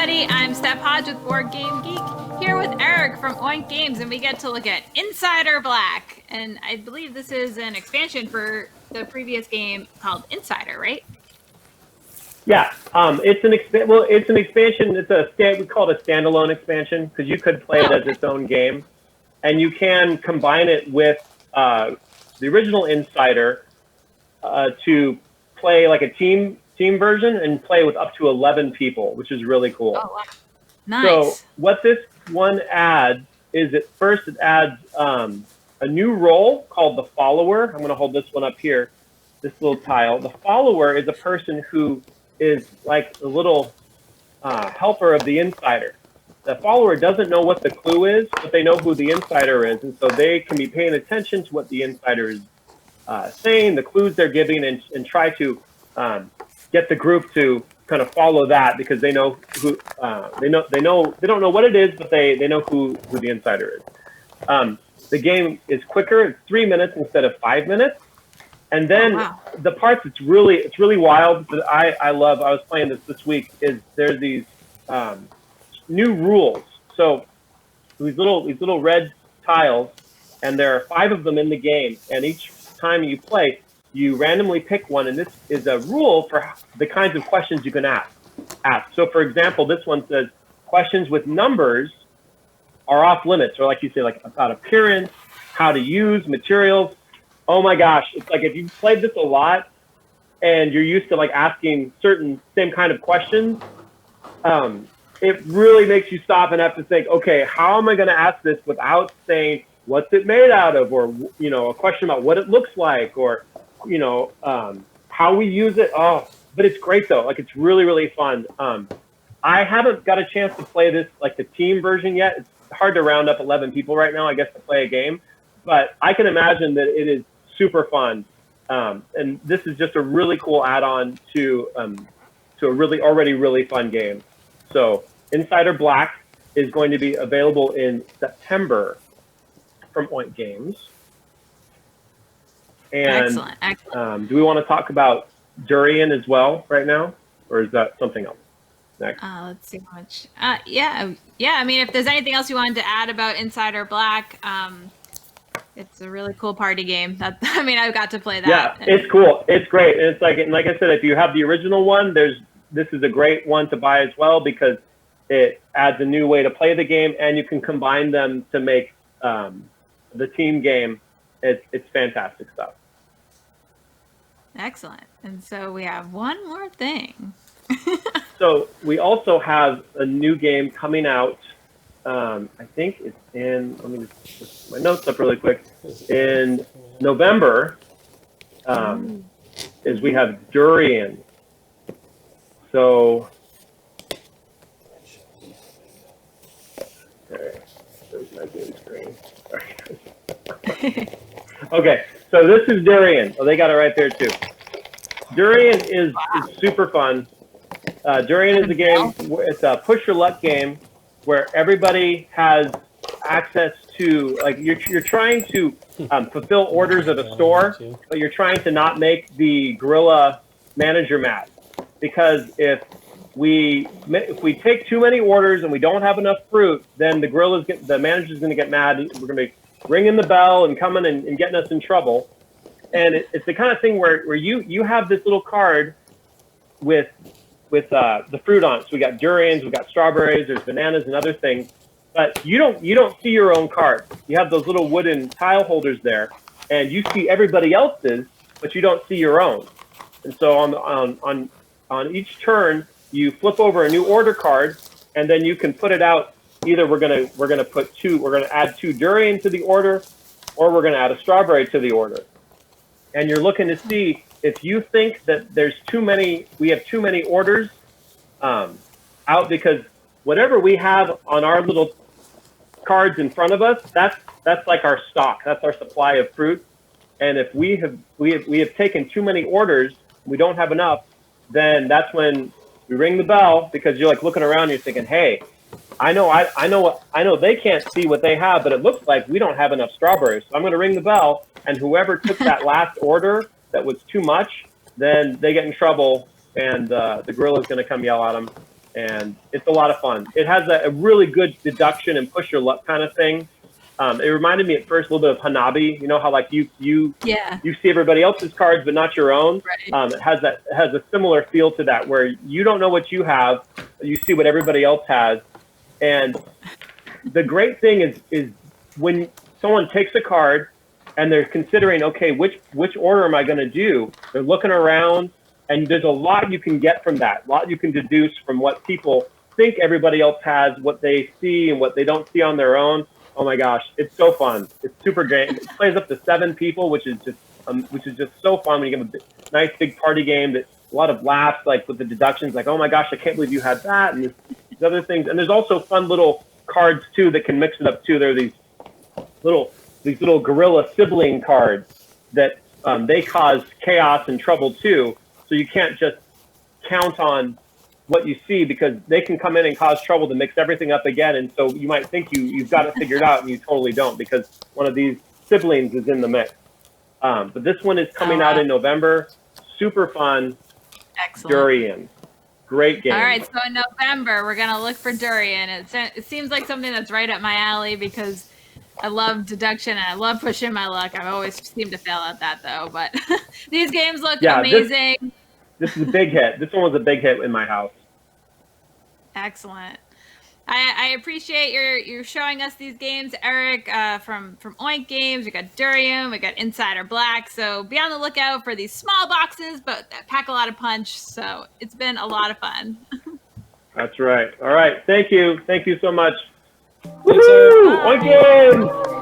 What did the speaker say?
everybody, I'm Steph Hodge with BoardGameGeek, here with Eric from Oink Games, and we get to look at Insider Black. And I believe this is an expansion for the previous game called Insider, right? Yeah, it's an expansion. We call it a standalone expansion because you could play it as its own game, and you can combine it with the original Insider to play like a team version and play with up to 11 people, which is really cool. Oh, wow. Nice. So what this one adds is it adds a new role called the follower. I'm going to hold this one up here, this little tile. The follower is a person who is like a little helper of the Insider. The follower doesn't know what the clue is, but they know who the Insider is, and so they can be paying attention to what the Insider is saying, the clues they're giving, and try to get the group to kind of follow that because they know who they don't know what it is, but they know who the Insider is. The game is quicker; it's 3 minutes instead of 5 minutes. And then the parts it's really wild that I love. I was playing this week. Is there's these new rules. So these little red tiles, and there are 5 of them in the game. And each time you play, you randomly pick one, and this is a rule for the kinds of questions you can ask. So, for example, this one says questions with numbers are off limits, or like you say, like about appearance, how to use materials. Oh my gosh, it's like if you've played this a lot and you're used to like asking same kind of questions, it really makes you stop and have to think, okay, how am I going to ask this without saying what's it made out of, or a question about what it looks like, or how we use it. Oh, but it's great though. Like it's really fun. I haven't got a chance to play this like the team version yet. It's hard to round up 11 people right now, I guess, to play a game, but I can imagine that it is super fun. And this is just a really cool add-on to a already really fun game. So Insider Black is going to be available in September from Oink Games. And excellent. Do we want to talk about Durian as well right now, or is that something else next? Let's see how much. Yeah. I mean, if there's anything else you wanted to add about Insider Black, it's a really cool party game. I've got to play that. Yeah, it's cool. It's great. And it's like I said, if you have the original one, this is a great one to buy as well because it adds a new way to play the game, and you can combine them to make the team game. It's fantastic stuff. Excellent. And so we have one more thing. So we also have a new game coming out. I think it's in, let me just put my notes up really quick. In November, is we have Durian. So, there's my game screen. Okay, so this is Durian. Oh, they got it right there too. Durian is super fun. Durian is a game. It's a push your luck game where everybody has access to, like, you're trying to fulfill orders at a store, but you're trying to not make the gorilla manager mad, because if we take too many orders and we don't have enough fruit, then the manager's going to get mad. We're going to be ringing the bell and coming and getting us in trouble. And it's the kind of thing where you have this little card with the fruit on it. So we got durians, we got strawberries, there's bananas and other things, but you don't see your own card. You have those little wooden tile holders there, and you see everybody else's, but you don't see your own. And so on each turn, you flip over a new order card, and then you can put it out. Either we're gonna add 2 durian to the order, or we're gonna add a strawberry to the order. And you're looking to see if you think that we have too many orders out, because whatever we have on our little cards in front of us, that's like our stock, that's our supply of fruit. And if we have taken too many orders, we don't have enough, then that's when we ring the bell, because you're like looking around and you're thinking, hey, I know they can't see what they have, but it looks like we don't have enough strawberries. So I'm going to ring the bell, and whoever took that last order that was too much, then they get in trouble, and the gorilla's going to come yell at them. and it's a lot of fun. It has a really good deduction and push your luck kind of thing. It reminded me at first a little bit of Hanabi. You know how like you see everybody else's cards but not your own. Right. It has a similar feel to that, where you don't know what you have, you see what everybody else has. And the great thing is when someone takes a card and they're considering, okay, which order am I going to do? They're looking around, and there's a lot you can get from that. A lot you can deduce from what people think everybody else has, what they see and what they don't see on their own. Oh my gosh, it's so fun! It's super great. It plays up to 7 people, which is just so fun when you have a nice big party game. That a lot of laughs, like with the deductions, like, oh my gosh, I can't believe you had that, and these other things. And there's also fun little cards too that can mix it up too. There are these little gorilla sibling cards that they cause chaos and trouble too. So you can't just count on what you see, because they can come in and cause trouble to mix everything up again. And so you might think you've got it figured out, and you totally don't, because one of these siblings is in the mix. But this one is coming out in November. Super fun. Excellent. Durian. Great game. All right, so in November, we're going to look for Durian. It seems like something that's right up my alley, because I love deduction and I love pushing my luck. I always seem to fail at that, though. But these games look amazing. This is a big hit. This one was a big hit in my house. Excellent. I appreciate your showing us these games, Eric, from Oink Games. We got Durian, we got Insider Black. So be on the lookout for these small boxes, but that pack a lot of punch. So it's been a lot of fun. That's right. All right. Thank you. Thank you so much. Thanks, Eric. Oink Games!